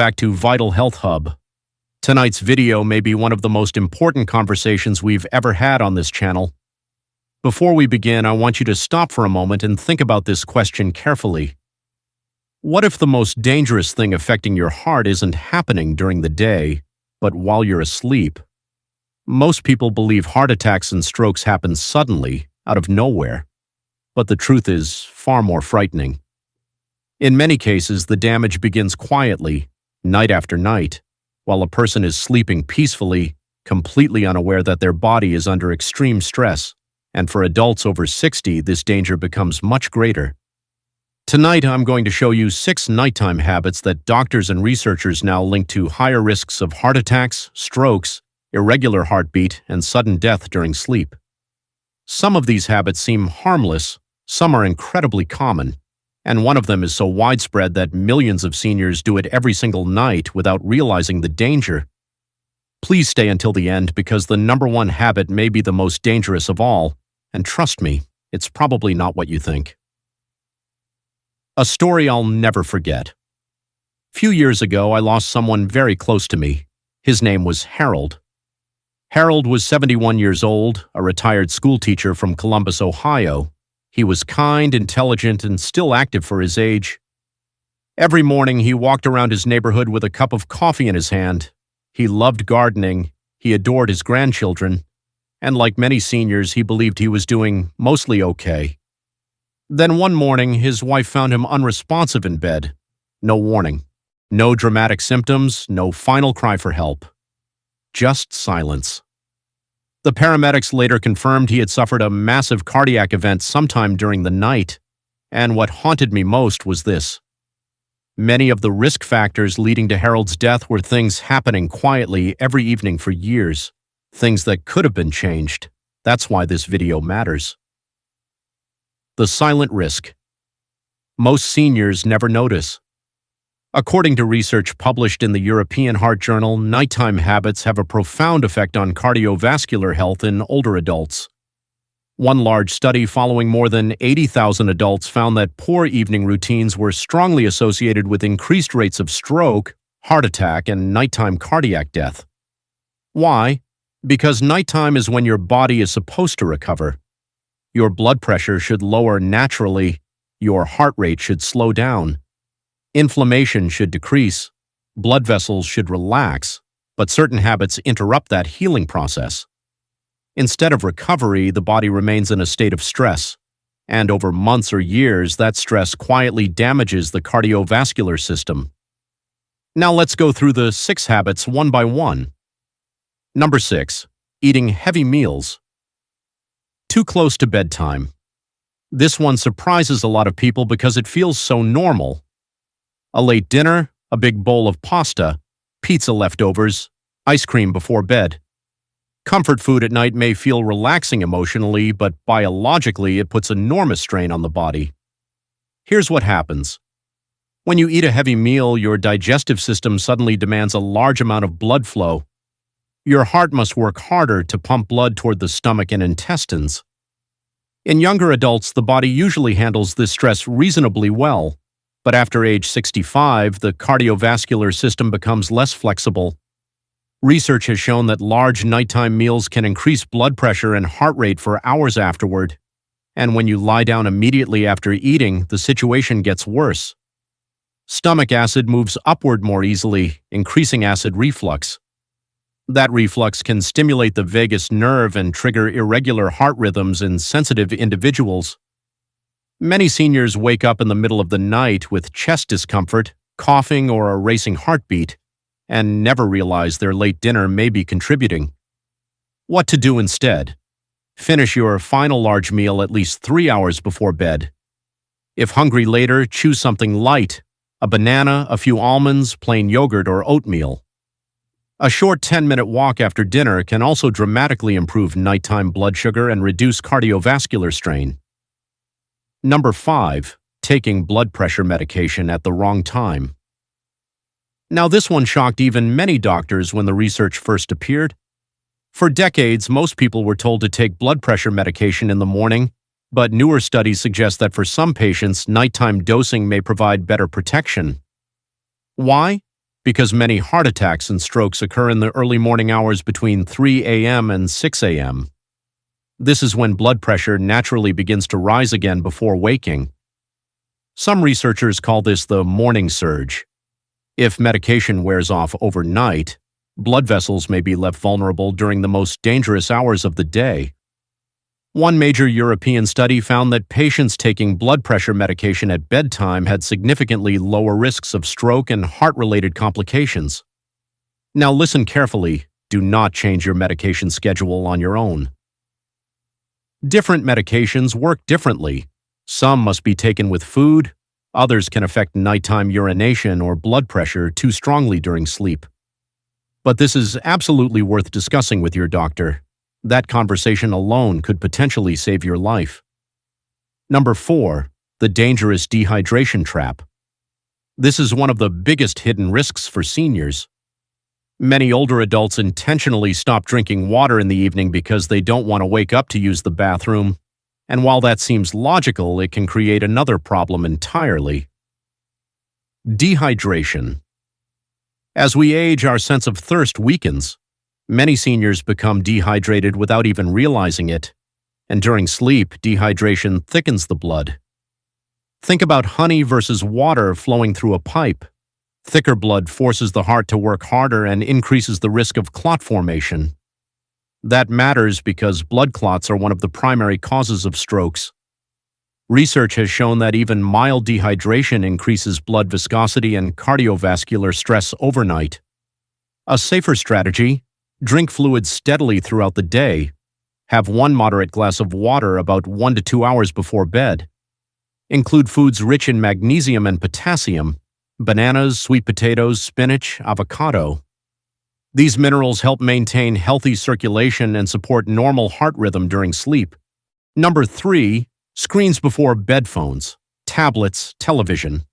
back to Vital Health Hub. Tonight's video may be one of the most important conversations we've ever had on this channel. Before we begin, I want you to stop for a moment and think about this question carefully. What if the most dangerous thing affecting your heart isn't happening during the day, but while you're asleep? Most people believe heart attacks and strokes happen suddenly, out of nowhere. But the truth is far more frightening. In many cases, the damage begins quietly, night after night, while a person is sleeping peacefully, completely unaware that their body is under extreme stress. And for adults over 60, this danger becomes much greater. Tonight, I'm going to show you 6 nighttime habits that doctors and researchers now link to higher risks of heart attacks, strokes, irregular heartbeat, and sudden death during sleep. Some of these habits seem harmless, some are incredibly common, and one of them is so widespread that millions of seniors do it every single night without realizing the danger. Please stay until the end because the number one habit may be the most dangerous of all, and trust me, it's probably not what you think. A story I'll never forget. A few years ago, I lost someone very close to me. His name was Harold. Harold was 71 years old, a retired schoolteacher from Columbus, Ohio. He was kind, intelligent, and still active for his age. Every morning, he walked around his neighborhood with a cup of coffee in his hand. He loved gardening, he adored his grandchildren, and like many seniors, he believed he was doing mostly okay. Then one morning, his wife found him unresponsive in bed. No warning. No dramatic symptoms, no final cry for help. Just silence. The paramedics later confirmed he had suffered a massive cardiac event sometime during the night, and what haunted me most was this. Many of the risk factors leading to Harold's death were things happening quietly every evening for years, things that could have been changed. That's why this video matters. The silent risk. Most seniors never notice. According to research published in the European Heart Journal, nighttime habits have a profound effect on cardiovascular health in older adults. One large study following more than 80,000 adults found that poor evening routines were strongly associated with increased rates of stroke, heart attack, and nighttime cardiac death. Why? Because nighttime is when your body is supposed to recover. Your blood pressure should lower naturally, your heart rate should slow down. Inflammation should decrease, blood vessels should relax, but certain habits interrupt that healing process. Instead of recovery, the body remains in a state of stress, and over months or years, that stress quietly damages the cardiovascular system. Now let's go through the 6 habits one by one. Number 6. Eating heavy meals. Too close to bedtime. This one surprises a lot of people because it feels so normal. A late dinner, a big bowl of pasta, pizza leftovers, ice cream before bed. Comfort food at night may feel relaxing emotionally, but biologically it puts enormous strain on the body. Here's what happens. When you eat a heavy meal, your digestive system suddenly demands a large amount of blood flow. Your heart must work harder to pump blood toward the stomach and intestines. In younger adults, the body usually handles this stress reasonably well. But after age 65, the cardiovascular system becomes less flexible. Research has shown that large nighttime meals can increase blood pressure and heart rate for hours afterward. And when you lie down immediately after eating, the situation gets worse. Stomach acid moves upward more easily, increasing acid reflux. That reflux can stimulate the vagus nerve and trigger irregular heart rhythms in sensitive individuals. Many seniors wake up in the middle of the night with chest discomfort, coughing, or a racing heartbeat, and never realize their late dinner may be contributing. What to do instead? Finish your final large meal at least 3 hours before bed. If hungry later, choose something light, a banana, a few almonds, plain yogurt, or oatmeal. A short 10-minute walk after dinner can also dramatically improve nighttime blood sugar and reduce cardiovascular strain. Number 5. Taking blood pressure medication at the wrong time. Now this one shocked even many doctors when the research first appeared. For decades, most people were told to take blood pressure medication in the morning, but newer studies suggest that for some patients, nighttime dosing may provide better protection. Why? because many heart attacks and strokes occur in the early morning hours between 3 a.m. and 6 a.m. This is when blood pressure naturally begins to rise again before waking. Some researchers call this the morning surge. If medication wears off overnight, blood vessels may be left vulnerable during the most dangerous hours of the day. One major European study found that patients taking blood pressure medication at bedtime had significantly lower risks of stroke and heart-related complications. Now listen carefully, do not change your medication schedule on your own. Different medications work differently. Some must be taken with food, others can affect nighttime urination or blood pressure too strongly during sleep. But this is absolutely worth discussing with your doctor. That conversation alone could potentially save your life. Number 4, the dangerous dehydration trap. This is one of the biggest hidden risks for seniors. Many older adults intentionally stop drinking water in the evening because they don't want to wake up to use the bathroom, and while that seems logical, it can create another problem entirely. Dehydration. As we age, our sense of thirst weakens. Many seniors become dehydrated without even realizing it, and during sleep, dehydration thickens the blood. Think about honey versus water flowing through a pipe. Thicker blood forces the heart to work harder and increases the risk of clot formation. That matters because blood clots are one of the primary causes of strokes. Research has shown that even mild dehydration increases blood viscosity and cardiovascular stress overnight. A safer strategy: drink fluids steadily throughout the day. Have one moderate glass of water about 1 to 2 hours before bed. Include foods rich in magnesium and potassium: bananas, sweet potatoes, spinach, avocado. These minerals help maintain healthy circulation and support normal heart rhythm during sleep. Number 3, screens before bed: phones, tablets, television.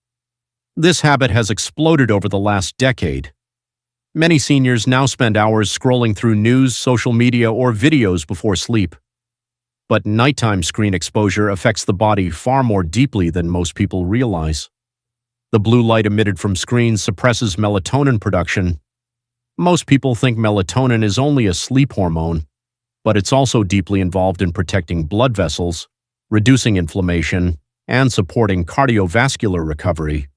This habit has exploded over the last decade. Many seniors now spend hours scrolling through news, social media, or videos before sleep. But nighttime screen exposure affects the body far more deeply than most people realize. The blue light emitted from screens suppresses melatonin production. Most people think melatonin is only a sleep hormone, but it's also deeply involved in protecting blood vessels, reducing inflammation, and supporting cardiovascular recovery.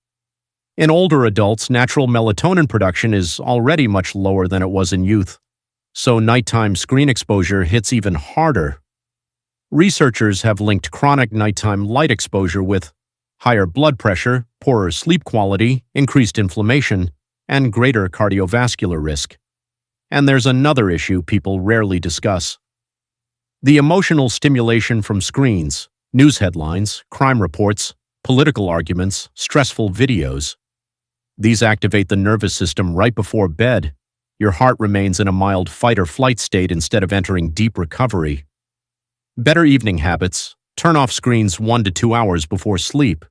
In older adults, natural melatonin production is already much lower than it was in youth, so nighttime screen exposure hits even harder. Researchers have linked chronic nighttime light exposure with higher blood pressure, poorer sleep quality, increased inflammation, and greater cardiovascular risk. And there's another issue people rarely discuss: the emotional stimulation from screens, news headlines, crime reports, political arguments, stressful videos. These activate the nervous system right before bed. Your heart remains in a mild fight-or-flight state instead of entering deep recovery. Better evening habits: turn off screens 1 to 2 hours before sleep.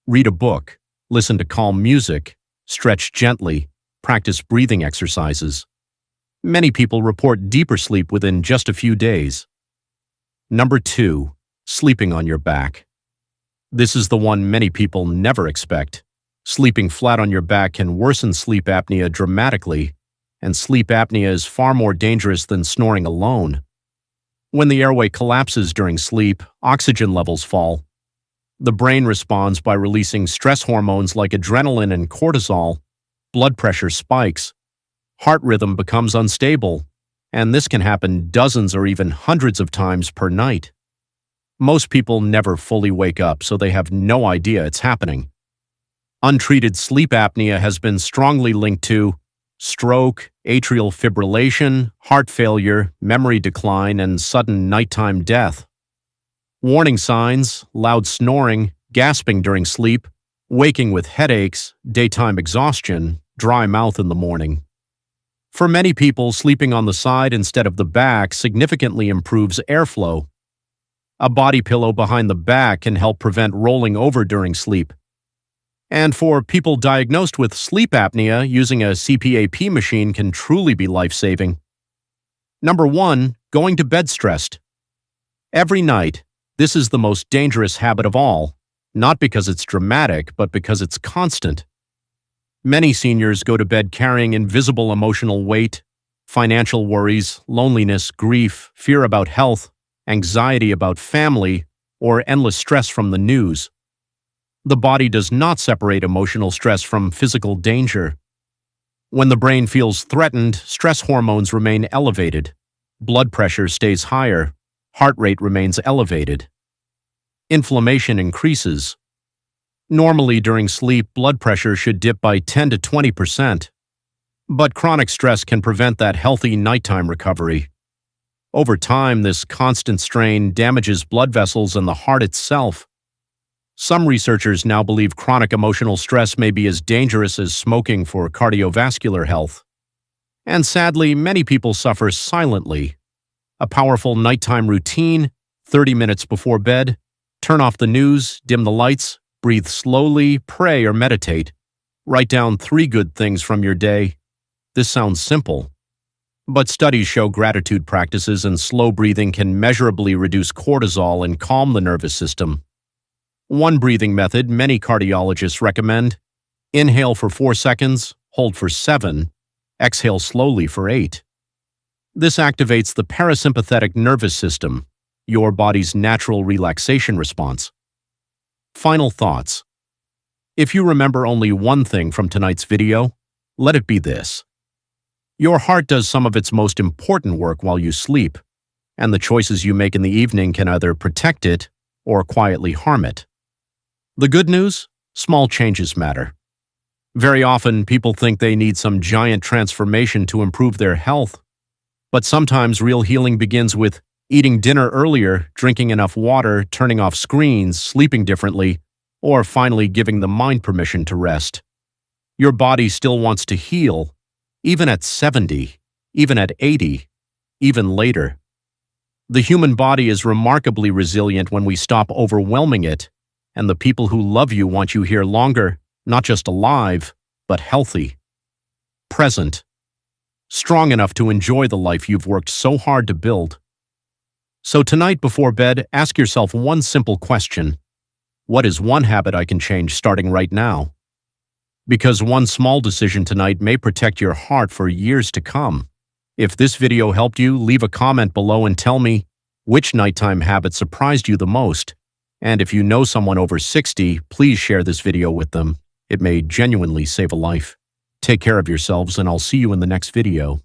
Read a book, listen to calm music, stretch gently, practice breathing exercises. Many people report deeper sleep within just a few days. Number 2, sleeping on your back. This is the one many people never expect. Sleeping flat on your back can worsen sleep apnea dramatically, and sleep apnea is far more dangerous than snoring alone. When the airway collapses during sleep, oxygen levels fall. The brain responds by releasing stress hormones like adrenaline and cortisol. Blood pressure spikes. Heart rhythm becomes unstable, and this can happen dozens or even hundreds of times per night. Most people never fully wake up, so they have no idea it's happening. Untreated sleep apnea has been strongly linked to stroke, atrial fibrillation, heart failure, memory decline, and sudden nighttime death. Warning signs: loud snoring, gasping during sleep, waking with headaches, daytime exhaustion, dry mouth in the morning. For many people, sleeping on the side instead of the back significantly improves airflow. A body pillow behind the back can help prevent rolling over during sleep. And for people diagnosed with sleep apnea, using a CPAP machine can truly be life-saving. Number 1, going to bed stressed. Every night, this is the most dangerous habit of all, not because it's dramatic, but because it's constant. Many seniors go to bed carrying invisible emotional weight, financial worries, loneliness, grief, fear about health, anxiety about family, or endless stress from the news. The body does not separate emotional stress from physical danger. When the brain feels threatened, stress hormones remain elevated. Blood pressure stays higher. Heart rate remains elevated. Inflammation increases. Normally, during sleep, blood pressure should dip by 10 to 20%. But chronic stress can prevent that healthy nighttime recovery. Over time, this constant strain damages blood vessels and the heart itself. Some researchers now believe chronic emotional stress may be as dangerous as smoking for cardiovascular health. And sadly, many people suffer silently. A powerful nighttime routine, 30 minutes before bed, turn off the news, dim the lights, breathe slowly, pray or meditate. Write down 3 good things from your day. This sounds simple, but studies show gratitude practices and slow breathing can measurably reduce cortisol and calm the nervous system. One breathing method many cardiologists recommend: inhale for 4 seconds, hold for 7, exhale slowly for 8. This activates the parasympathetic nervous system, your body's natural relaxation response. Final thoughts. If you remember only one thing from tonight's video, let it be this. Your heart does some of its most important work while you sleep, and the choices you make in the evening can either protect it or quietly harm it. The good news? Small changes matter. Very often, people think they need some giant transformation to improve their health, but sometimes real healing begins with eating dinner earlier, drinking enough water, turning off screens, sleeping differently, or finally giving the mind permission to rest. Your body still wants to heal, even at 70, even at 80, even later. The human body is remarkably resilient when we stop overwhelming it, and the people who love you want you here longer, not just alive, but healthy, present, strong enough to enjoy the life you've worked so hard to build. So tonight before bed, ask yourself one simple question. What is one habit I can change starting right now? Because one small decision tonight may protect your heart for years to come. If this video helped you, leave a comment below and tell me which nighttime habit surprised you the most. And if you know someone over 60, please share this video with them. It may genuinely save a life. Take care of yourselves, and I'll see you in the next video.